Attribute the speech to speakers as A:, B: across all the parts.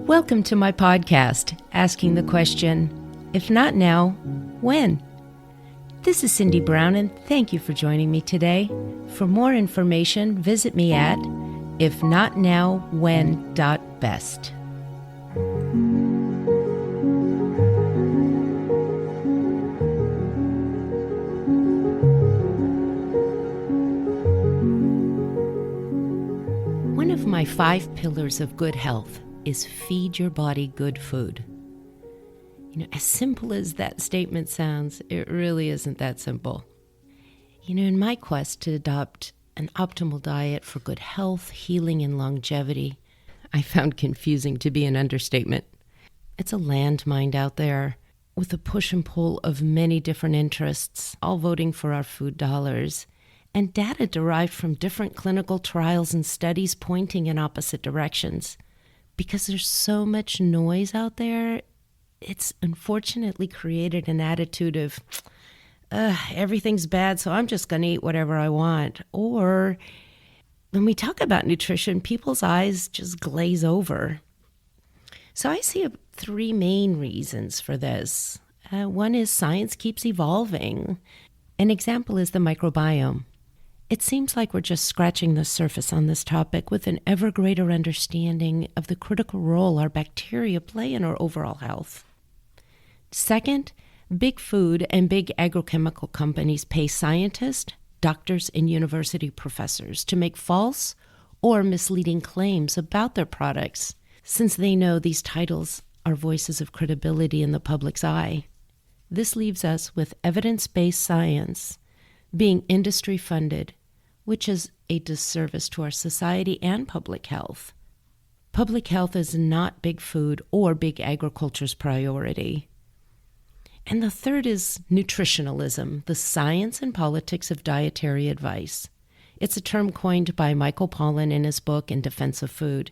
A: Welcome to my podcast, asking the question, if not now, when? This is Cindy Brown, and thank you for joining me today. For more information, visit me at ifnotnowwhen.best. One of my 5 pillars of good health is feed your body good food. As simple as that statement sounds, it really isn't that simple. In my quest to adopt an optimal diet for good health, healing, and longevity, I found confusing to be an understatement. It's a landmine out there with the push and pull of many different interests, all voting for our food dollars, and data derived from different clinical trials and studies pointing in opposite directions. Because there's so much noise out there, it's unfortunately created an attitude of, everything's bad, so I'm just going to eat whatever I want. Or when we talk about nutrition, people's eyes just glaze over. So I see 3 main reasons for this. One is science keeps evolving. An example is the microbiome. It seems like we're just scratching the surface on this topic with an ever greater understanding of the critical role our bacteria play in our overall health. Second, big food and big agrochemical companies pay scientists, doctors, and university professors to make false or misleading claims about their products, since they know these titles are voices of credibility in the public's eye. This leaves us with evidence-based science being industry-funded, which is a disservice to our society and public health. Public health is not big food or big agriculture's priority. And the third is nutritionalism, the science and politics of dietary advice. It's a term coined by Michael Pollan in his book In Defense of Food.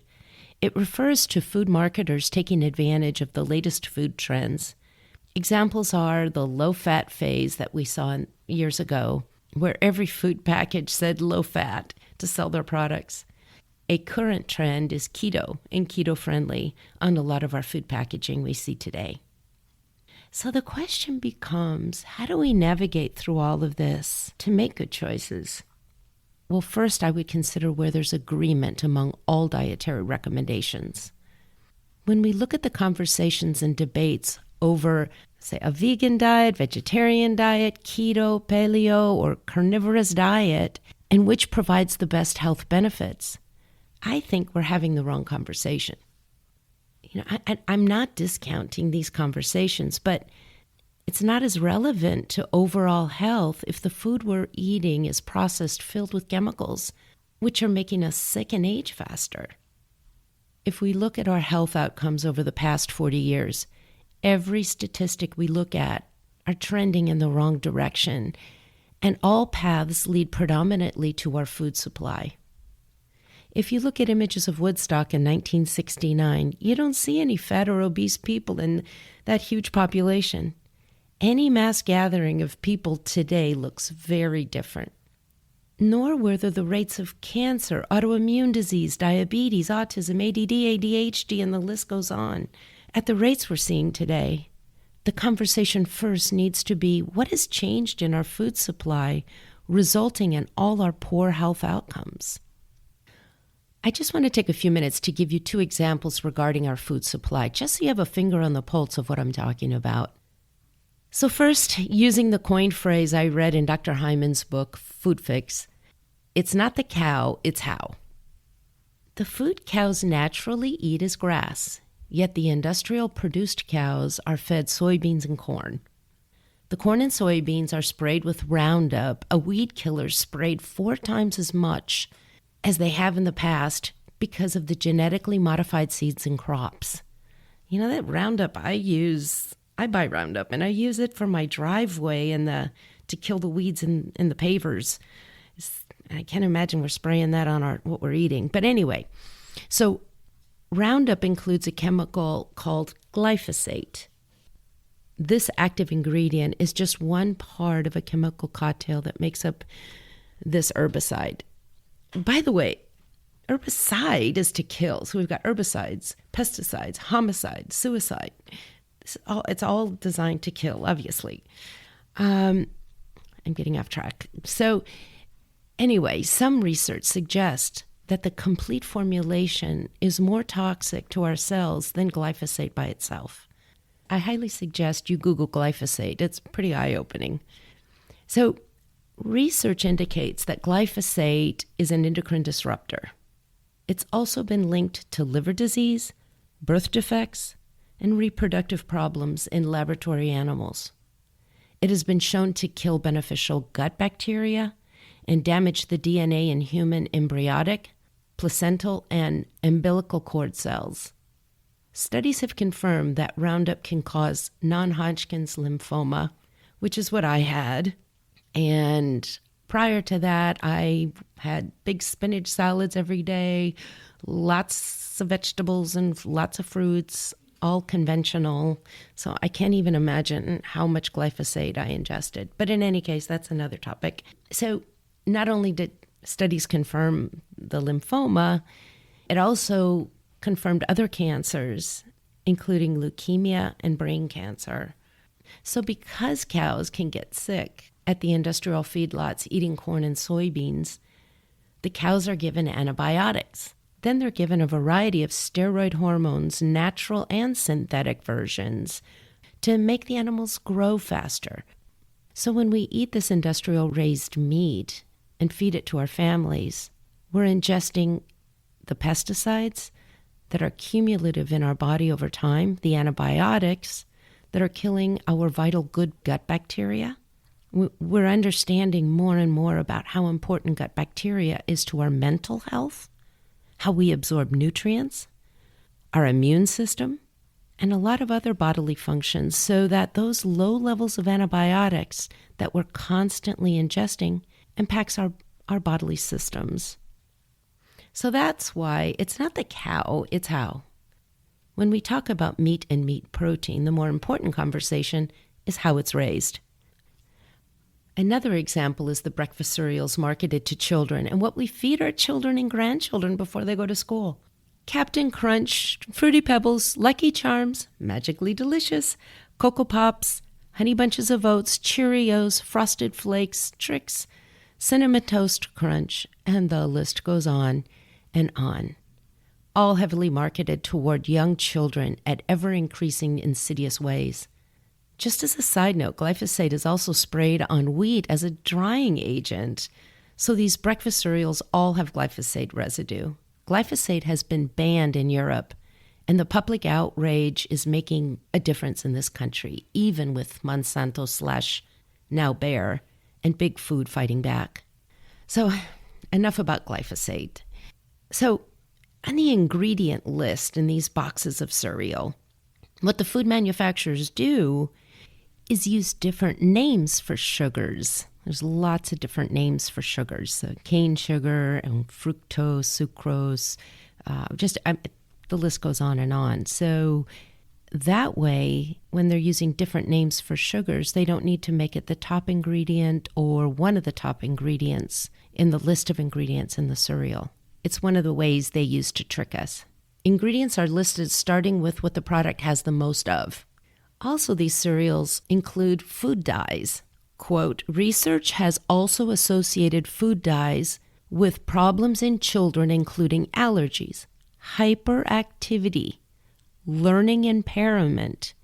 A: It refers to food marketers taking advantage of the latest food trends. Examples are the low-fat phase that we saw years ago, where every food package said low-fat to sell their products. A current trend is keto and keto-friendly on a lot of our food packaging we see today. So the question becomes, how do we navigate through all of this to make good choices? Well, first, I would consider where there's agreement among all dietary recommendations. When we look at the conversations and debates over, say, a vegan diet, vegetarian diet, keto, paleo, or carnivorous diet, and which provides the best health benefits, I think we're having the wrong conversation. I'm not discounting these conversations, but it's not as relevant to overall health if the food we're eating is processed, filled with chemicals, which are making us sick and age faster. If we look at our health outcomes over the past 40 years, every statistic we look at are trending in the wrong direction, and all paths lead predominantly to our food supply. If you look at images of Woodstock in 1969, you don't see any fat or obese people in that huge population. Any mass gathering of people today looks very different. Nor were there the rates of cancer, autoimmune disease, diabetes, autism, ADD, ADHD, and the list goes on. At the rates we're seeing today, the conversation first needs to be what has changed in our food supply, resulting in all our poor health outcomes. I just want to take a few minutes to give you 2 examples regarding our food supply, just so you have a finger on the pulse of what I'm talking about. So first, using the coined phrase I read in Dr. Hyman's book, Food Fix, it's not the cow, it's how. The food cows naturally eat is grass, yet the industrial-produced cows are fed soybeans and corn. The corn and soybeans are sprayed with Roundup, a weed killer sprayed 4 times as much as they have in the past because of the genetically modified seeds and crops. That Roundup I buy Roundup, and I use it for my driveway and to kill the weeds in the pavers. I can't imagine we're spraying that on what we're eating. But anyway, so Roundup includes a chemical called glyphosate. This active ingredient is just one part of a chemical cocktail that makes up this herbicide. By the way, Herbicide is to kill. So we've got herbicides, pesticides, homicide, suicide. It's all designed to kill, obviously. I'm getting off track. So anyway, some research suggests that the complete formulation is more toxic to our cells than glyphosate by itself. I highly suggest you Google glyphosate. It's pretty eye-opening. So research indicates that glyphosate is an endocrine disruptor. It's also been linked to liver disease, birth defects, and reproductive problems in laboratory animals. It has been shown to kill beneficial gut bacteria and damage the DNA in human embryonic, placental, and umbilical cord cells. Studies have confirmed that Roundup can cause non-Hodgkin's lymphoma, which is what I had. And prior to that, I had big spinach salads every day, lots of vegetables and lots of fruits, all conventional. So I can't even imagine how much glyphosate I ingested. But in any case, that's another topic. So not only did studies confirm the lymphoma, it also confirmed other cancers, including leukemia and brain cancer. So because cows can get sick at the industrial feedlots eating corn and soybeans, the cows are given antibiotics. Then they're given a variety of steroid hormones, natural and synthetic versions, to make the animals grow faster. So when we eat this industrial raised meat and feed it to our families, we're ingesting the pesticides that are cumulative in our body over time, the antibiotics that are killing our vital good gut bacteria. We're understanding more and more about how important gut bacteria is to our mental health, how we absorb nutrients, our immune system, and a lot of other bodily functions, so that those low levels of antibiotics that we're constantly ingesting impacts our bodily systems. So that's why it's not the cow, it's how. When we talk about meat and meat protein, the more important conversation is how it's raised. Another example is the breakfast cereals marketed to children and what we feed our children and grandchildren before they go to school. Captain Crunch, Fruity Pebbles, Lucky Charms, Magically Delicious, Cocoa Pops, Honey Bunches of Oats, Cheerios, Frosted Flakes, Trix, Cinnamon Toast Crunch, and the list goes on and on. All heavily marketed toward young children at ever-increasing insidious ways. Just as a side note, glyphosate is also sprayed on wheat as a drying agent. So these breakfast cereals all have glyphosate residue. Glyphosate has been banned in Europe, and the public outrage is making a difference in this country, even with Monsanto / now Bayer and Big Food fighting back. So enough about glyphosate. So on the ingredient list in these boxes of cereal, what the food manufacturers do is use different names for sugars. There's lots of different names for sugars. So cane sugar and fructose, sucrose, the list goes on and on. So that way, when they're using different names for sugars, they don't need to make it the top ingredient or one of the top ingredients in the list of ingredients in the cereal. It's one of the ways they use to trick us. Ingredients are listed starting with what the product has the most of. Also, these cereals include food dyes. Quote, research has also associated food dyes with problems in children, including allergies, hyperactivity, learning impairment,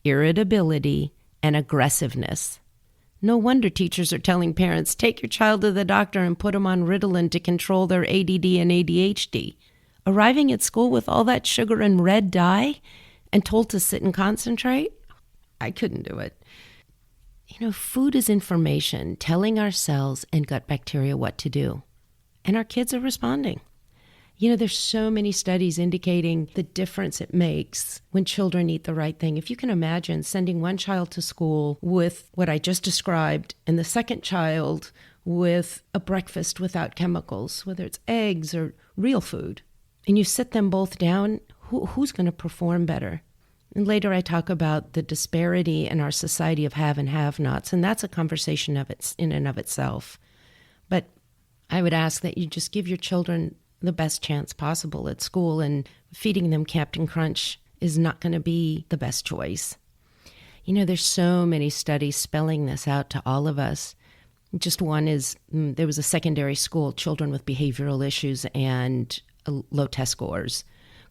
A: irritability, and aggressiveness. No wonder teachers are telling parents, take your child to the doctor and put them on Ritalin to control their ADD and ADHD. Arriving at school with all that sugar and red dye and told to sit and concentrate? I couldn't do it. You know, food is information telling our cells and gut bacteria what to do. And our kids are responding. You know, there's so many studies indicating the difference it makes when children eat the right thing. If you can imagine sending one child to school with what I just described and the second child with a breakfast without chemicals, whether it's eggs or real food, and you sit them both down, who's going to perform better? And later I talk about the disparity in our society of have and have-nots, and that's a conversation in and of itself. But I would ask that you just give your children the best chance possible at school, and feeding them Captain Crunch is not going to be the best choice. There's so many studies spelling this out to all of us. Just one is there was a secondary school, children with behavioral issues and low test scores.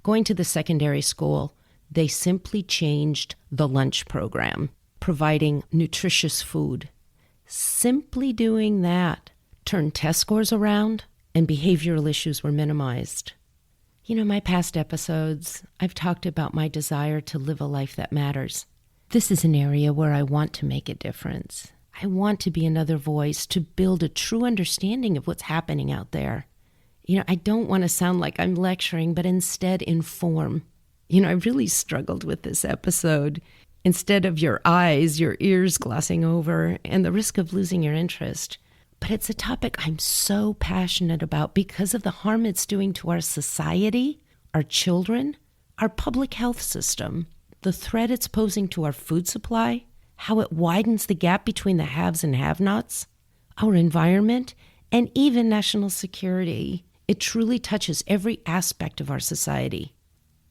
A: Going to the secondary school, they simply changed the lunch program, providing nutritious food. Simply doing that turned test scores around and behavioral issues were minimized. My past episodes, I've talked about my desire to live a life that matters. This is an area where I want to make a difference. I want to be another voice to build a true understanding of what's happening out there. I don't want to sound like I'm lecturing, but instead inform. I really struggled with this episode. Instead of your eyes, your ears glossing over and the risk of losing your interest. But it's a topic I'm so passionate about because of the harm it's doing to our society, our children, our public health system, the threat it's posing to our food supply, how it widens the gap between the haves and have-nots, our environment, and even national security. It truly touches every aspect of our society.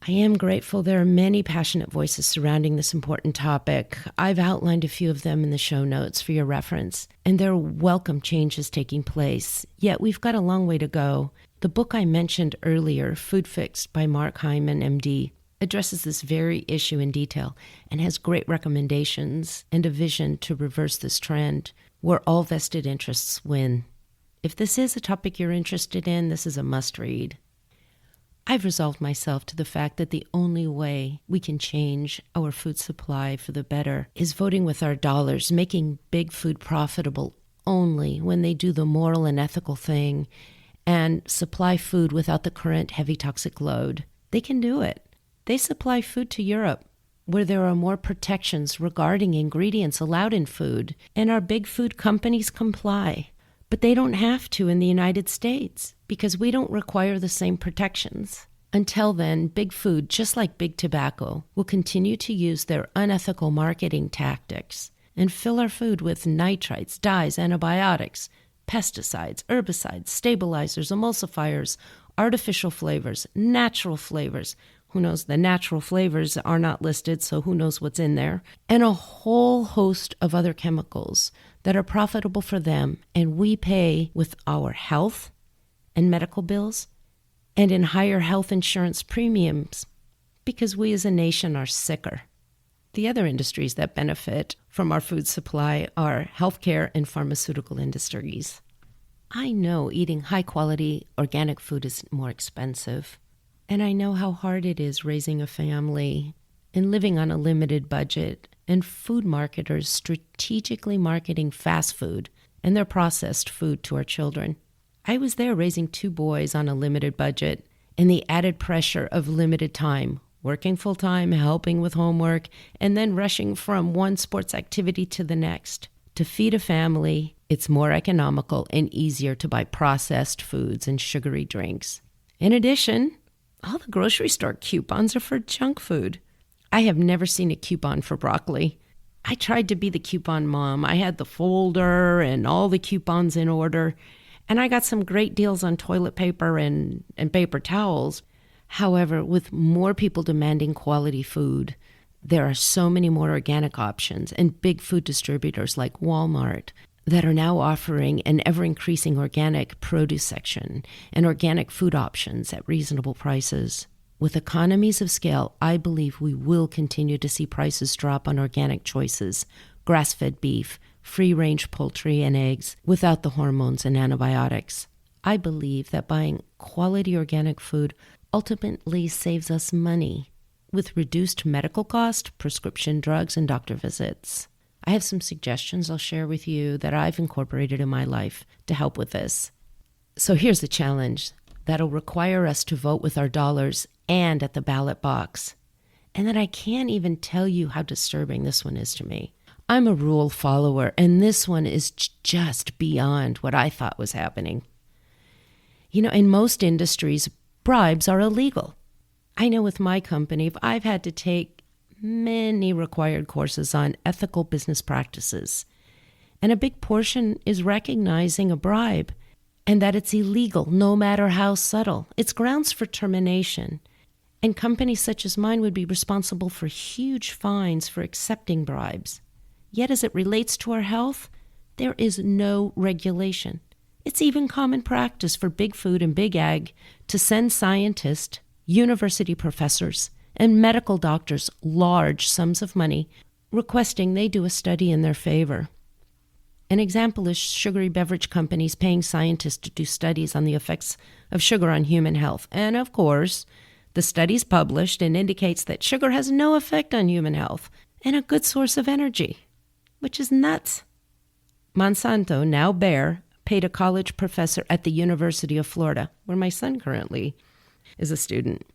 A: I am grateful there are many passionate voices surrounding this important topic. I've outlined a few of them in the show notes for your reference, and there are welcome changes taking place. Yet we've got a long way to go. The book I mentioned earlier, Food Fixed by Mark Hyman, MD, addresses this very issue in detail and has great recommendations and a vision to reverse this trend where all vested interests win. If this is a topic you're interested in, this is a must-read. I've resolved myself to the fact that the only way we can change our food supply for the better is voting with our dollars, making big food profitable only when they do the moral and ethical thing and supply food without the current heavy toxic load. They can do it. They supply food to Europe, where there are more protections regarding ingredients allowed in food, and our big food companies comply. But they don't have to in the United States because we don't require the same protections. Until then, big food, just like big tobacco, will continue to use their unethical marketing tactics and fill our food with nitrites, dyes, antibiotics, pesticides, herbicides, stabilizers, emulsifiers, artificial flavors, natural flavors. Who knows? The natural flavors are not listed, so who knows what's in there? And a whole host of other chemicals that are profitable for them, and we pay with our health and medical bills and in higher health insurance premiums because we as a nation are sicker. The other industries that benefit from our food supply are healthcare and pharmaceutical industries. I know eating high-quality organic food is more expensive, and I know how hard it is raising a family and living on a limited budget, and food marketers strategically marketing fast food and their processed food to our children. I was there raising 2 boys on a limited budget and the added pressure of limited time, working full-time, helping with homework, and then rushing from one sports activity to the next. To feed a family, it's more economical and easier to buy processed foods and sugary drinks. In addition, all the grocery store coupons are for junk food. I have never seen a coupon for broccoli. I tried to be the coupon mom. I had the folder and all the coupons in order, and I got some great deals on toilet paper and paper towels. However, with more people demanding quality food, there are so many more organic options and big food distributors like Walmart that are now offering an ever-increasing organic produce section and organic food options at reasonable prices. With economies of scale, I believe we will continue to see prices drop on organic choices, grass-fed beef, free-range poultry and eggs, without the hormones and antibiotics. I believe that buying quality organic food ultimately saves us money, with reduced medical cost, prescription drugs, and doctor visits. I have some suggestions I'll share with you that I've incorporated in my life to help with this. So here's the challenge. That'll require us to vote with our dollars and at the ballot box. And then I can't even tell you how disturbing this one is to me. I'm a rule follower, and this one is just beyond what I thought was happening. In most industries, bribes are illegal. I know with my company, I've had to take many required courses on ethical business practices, and a big portion is recognizing a bribe and that it's illegal no matter how subtle. It's grounds for termination. And companies such as mine would be responsible for huge fines for accepting bribes. Yet as it relates to our health, there is no regulation. It's even common practice for big food and big ag to send scientists, university professors, and medical doctors large sums of money requesting they do a study in their favor. An example is sugary beverage companies paying scientists to do studies on the effects of sugar on human health. And of course, the study's published and indicates that sugar has no effect on human health and a good source of energy, which is nuts. Monsanto, now Bayer, paid a college professor at the University of Florida, where my son currently is a student,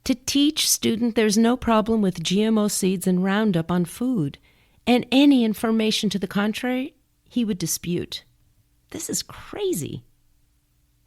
A: to teach students there's no problem with GMO seeds and Roundup on food, and any information to the contrary, he would dispute. This is crazy.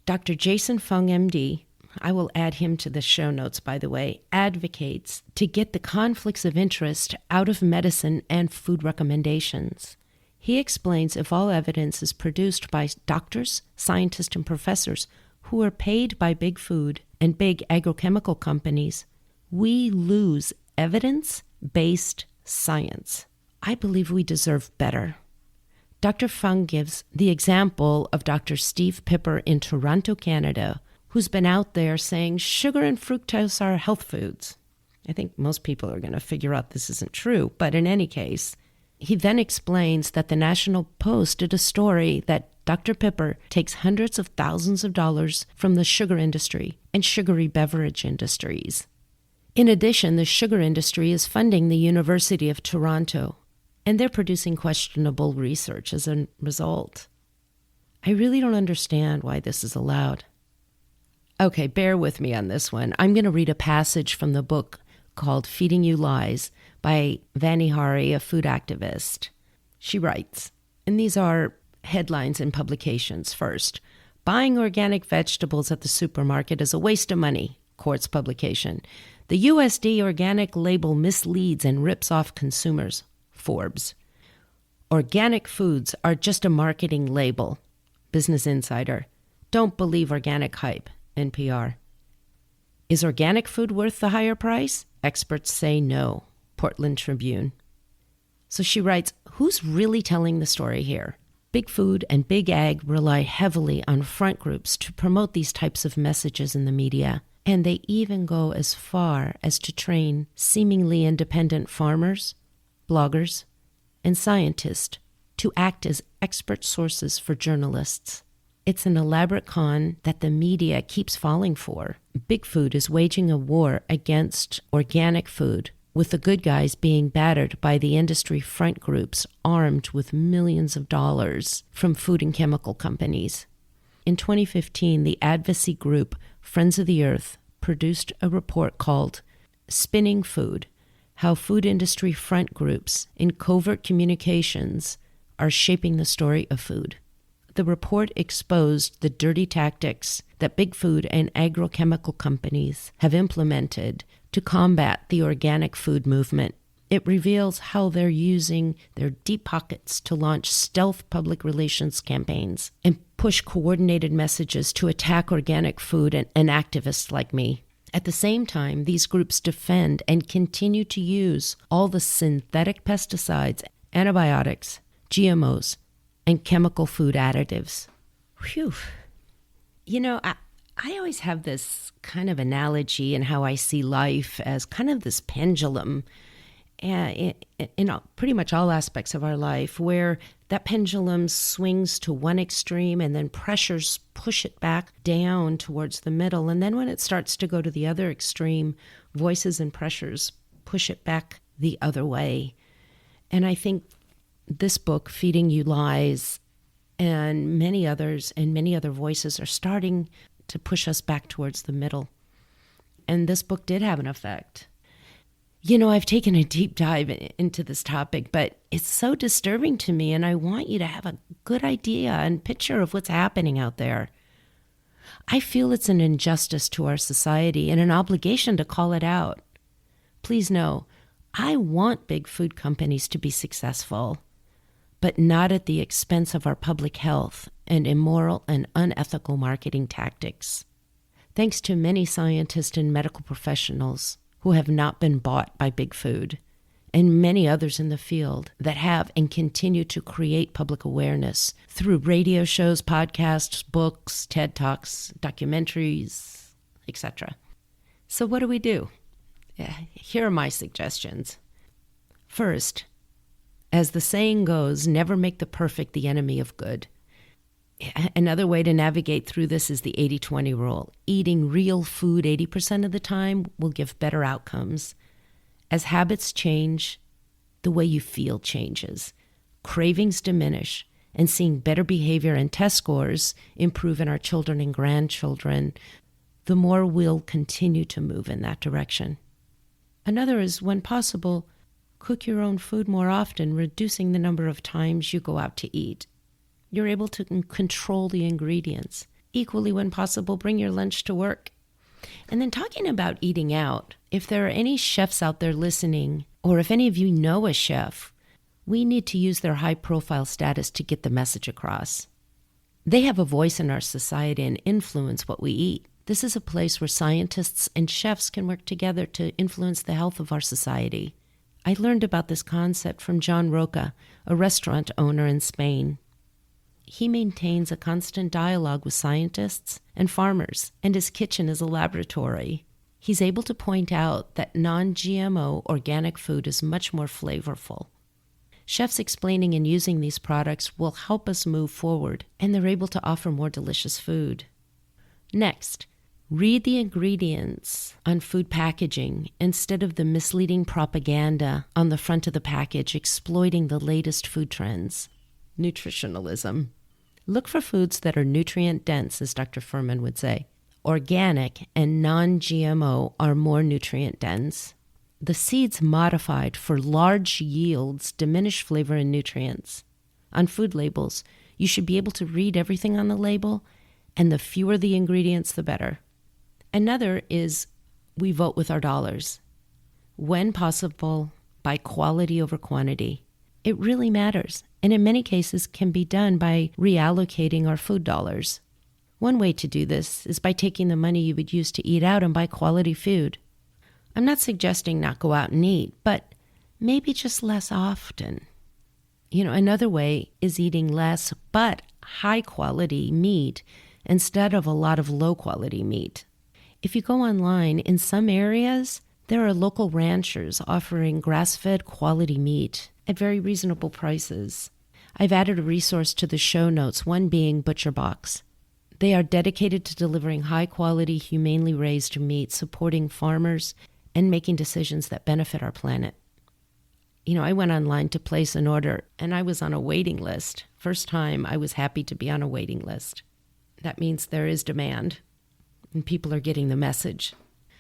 A: Dr. Jason Fung MD, I will add him to the show notes, by the way, advocates to get the conflicts of interest out of medicine and food recommendations. He explains if all evidence is produced by doctors, scientists, and professors who are paid by big food and big agrochemical companies, we lose evidence-based science. I believe we deserve better. Dr. Fung gives the example of Dr. Steve Pipper in Toronto, Canada, who's been out there saying sugar and fructose are health foods. I think most people are going to figure out this isn't true, but in any case, he then explains that the National Post did a story that Dr. Pipper takes hundreds of thousands of dollars from the sugar industry and sugary beverage industries. In addition, the sugar industry is funding the University of Toronto, and they're producing questionable research as a result. I really don't understand why this is allowed. Okay, bear with me on this one. I'm going to read a passage from the book called Feeding You Lies by Vani Hari, a food activist. She writes, and these are headlines in publications. First, buying organic vegetables at the supermarket is a waste of money, Quartz publication. The USD organic label misleads and rips off consumers, Forbes. Organic foods are just a marketing label, Business Insider. Don't believe organic hype, NPR. Is organic food worth the higher price? Experts say no, Portland Tribune. So she writes, who's really telling the story here? Big food and big ag rely heavily on front groups to promote these types of messages in the media, and they even go as far as to train seemingly independent farmers, bloggers, and scientists to act as expert sources for journalists. It's an elaborate con that the media keeps falling for. Big food is waging a war against organic food, with the good guys being battered by the industry front groups armed with millions of dollars from food and chemical companies. In 2015, the advocacy group Friends of the Earth produced a report called Spinning Food: How Food Industry Front Groups in Covert Communications Are Shaping the Story of Food. The report exposed the dirty tactics that big food and agrochemical companies have implemented to combat the organic food movement. It reveals how they're using their deep pockets to launch stealth public relations campaigns and push coordinated messages to attack organic food and activists like me. At the same time, these groups defend and continue to use all the synthetic pesticides, antibiotics, GMOs, and chemical food additives. Whew. You know, I always have this kind of analogy in how I see life as kind of this pendulum in pretty much all aspects of our life, where that pendulum swings to one extreme and then pressures push it back down towards the middle. And then when it starts to go to the other extreme, voices and pressures push it back the other way. And I think this book, Feeding You Lies, and many others and many other voices are starting to push us back towards the middle. And this book did have an effect. You know, I've taken a deep dive into this topic, but it's so disturbing to me, and I want you to have a good idea and picture of what's happening out there. I feel it's an injustice to our society and an obligation to call it out. Please know, I want big food companies to be successful, but not at the expense of our public health and immoral and unethical marketing tactics. Thanks to many scientists and medical professionals who have not been bought by big food, and many others in the field that have and continue to create public awareness through radio shows, podcasts, books, TED Talks, documentaries, etc. So what do? Here are my suggestions. First, as the saying goes, never make the perfect the enemy of good. Another way to navigate through this is the 80-20 rule. Eating real food 80% of the time will give better outcomes. As habits change, the way you feel changes. Cravings diminish, and seeing better behavior and test scores improve in our children and grandchildren, the more we'll continue to move in that direction. Another is, when possible, cook your own food more often, reducing the number of times you go out to eat. You're able to control the ingredients. Equally, when possible, bring your lunch to work. And then talking about eating out, if there are any chefs out there listening, or if any of you know a chef, we need to use their high-profile status to get the message across. They have a voice in our society and influence what we eat. This is a place where scientists and chefs can work together to influence the health of our society. I learned about this concept from John Roca, a restaurant owner in Spain. He maintains a constant dialogue with scientists and farmers, and his kitchen is a laboratory. He's able to point out that non-GMO organic food is much more flavorful. Chefs explaining and using these products will help us move forward, and they're able to offer more delicious food. Next, read the ingredients on food packaging instead of the misleading propaganda on the front of the package exploiting the latest food trends. Nutritionalism. Look for foods that are nutrient-dense, as Dr. Furman would say. Organic and non-GMO are more nutrient-dense. The seeds modified for large yields diminish flavor and nutrients. On food labels, you should be able to read everything on the label, and the fewer the ingredients, the better. Another is we vote with our dollars. When possible, buy quality over quantity. It really matters, and in many cases can be done by reallocating our food dollars. One way to do this is by taking the money you would use to eat out and buy quality food. I'm not suggesting not go out and eat, but maybe just less often. Another way is eating less but high-quality meat instead of a lot of low-quality meat. If you go online, in some areas, there are local ranchers offering grass-fed quality meat at very reasonable prices. I've added a resource to the show notes, one being ButcherBox. They are dedicated to delivering high-quality, humanely raised meat, supporting farmers, and making decisions that benefit our planet. I went online to place an order, and I was on a waiting list. First time, I was happy to be on a waiting list. That means there is demand, and people are getting the message.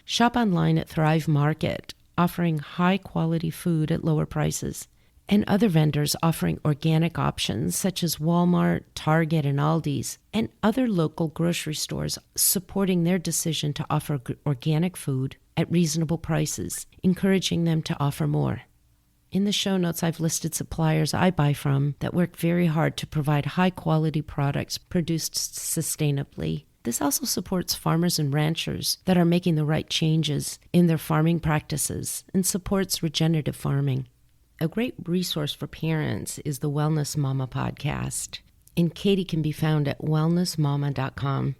A: Shop online at Thrive Market, offering high-quality food at lower prices, and other vendors offering organic options such as Walmart, Target, and Aldi's, and other local grocery stores supporting their decision to offer organic food at reasonable prices, encouraging them to offer more. In the show notes, I've listed suppliers I buy from that work very hard to provide high-quality products produced sustainably. This also supports farmers and ranchers that are making the right changes in their farming practices and supports regenerative farming. A great resource for parents is the Wellness Mama podcast, and Katie can be found at wellnessmama.com.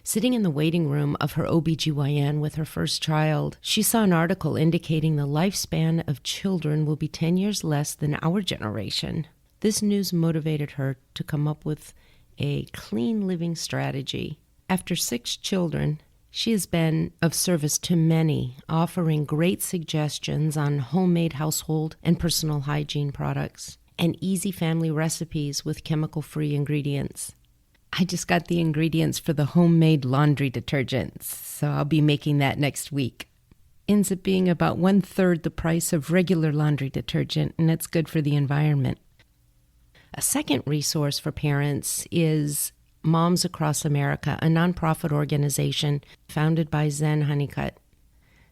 A: Sitting in the waiting room of her OBGYN with her first child, she saw an article indicating the lifespan of children will be 10 years less than our generation. This news motivated her to come up with a clean living strategy. After 6 children, she has been of service to many, offering great suggestions on homemade household and personal hygiene products and easy family recipes with chemical-free ingredients. I just got the ingredients for the homemade laundry detergents, so I'll be making that next week. Ends up being about 1/3 the price of regular laundry detergent, and it's good for the environment. A second resource for parents is Moms Across America, a nonprofit organization founded by Zen Honeycutt.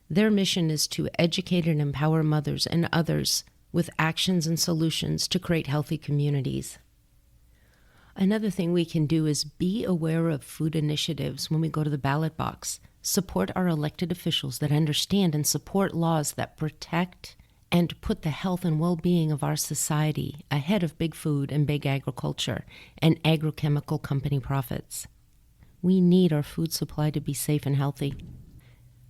A: Their mission is to educate and empower mothers and others with actions and solutions to create healthy communities. Another thing we can do is be aware of food initiatives when we go to the ballot box. Support our elected officials that understand and support laws that protect and put the health and well-being of our society ahead of big food and big agriculture and agrochemical company profits. We need our food supply to be safe and healthy.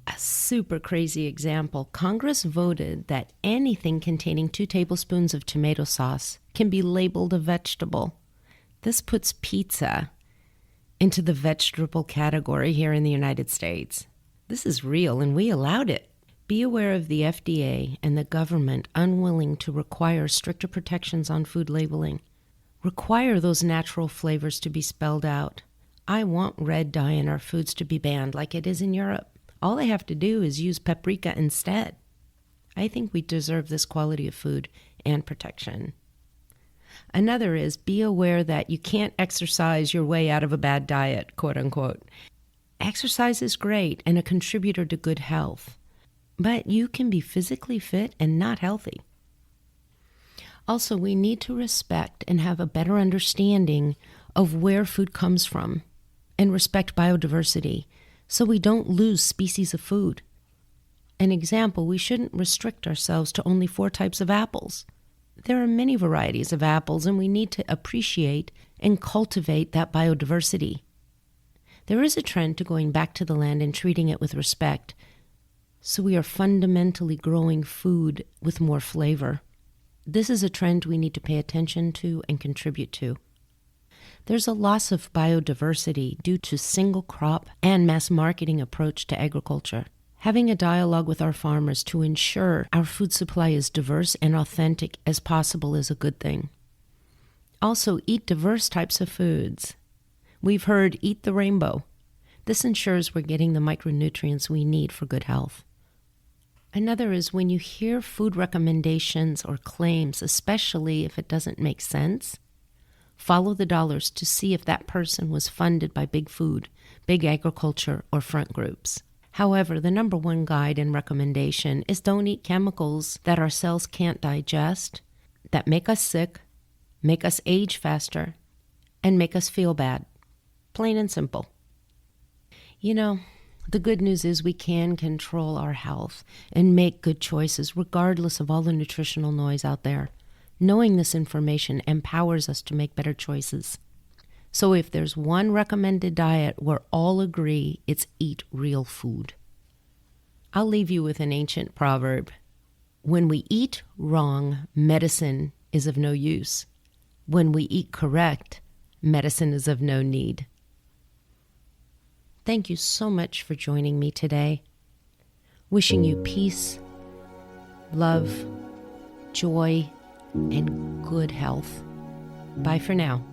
A: A super crazy example, Congress voted that anything containing 2 tablespoons of tomato sauce can be labeled a vegetable. This puts pizza into the vegetable category here in the United States. This is real, and we allowed it. Be aware of the FDA and the government unwilling to require stricter protections on food labeling. Require those natural flavors to be spelled out. I want red dye in our foods to be banned like it is in Europe. All they have to do is use paprika instead. I think we deserve this quality of food and protection. Another is be aware that you can't exercise your way out of a bad diet, quote unquote. Exercise is great and a contributor to good health, but you can be physically fit and not healthy. Also, we need to respect and have a better understanding of where food comes from and respect biodiversity so we don't lose species of food. An example, we shouldn't restrict ourselves to only 4 types of apples. There are many varieties of apples, and we need to appreciate and cultivate that biodiversity. There is a trend to going back to the land and treating it with respect, so we are fundamentally growing food with more flavor. This is a trend we need to pay attention to and contribute to. There's a loss of biodiversity due to single crop and mass marketing approach to agriculture. Having a dialogue with our farmers to ensure our food supply is diverse and authentic as possible is a good thing. Also, eat diverse types of foods. We've heard eat the rainbow. This ensures we're getting the micronutrients we need for good health. Another is when you hear food recommendations or claims, especially if it doesn't make sense, follow the dollars to see if that person was funded by big food, big agriculture, or front groups. However, the number one guide and recommendation is don't eat chemicals that our cells can't digest, that make us sick, make us age faster, and make us feel bad. Plain and simple. You know, the good news is we can control our health and make good choices regardless of all the nutritional noise out there. Knowing this information empowers us to make better choices. So if there's one recommended diet where all agree, it's eat real food. I'll leave you with an ancient proverb. When we eat wrong, medicine is of no use. When we eat correct, medicine is of no need. Thank you so much for joining me today. Wishing you peace, love, joy, and good health. Bye for now.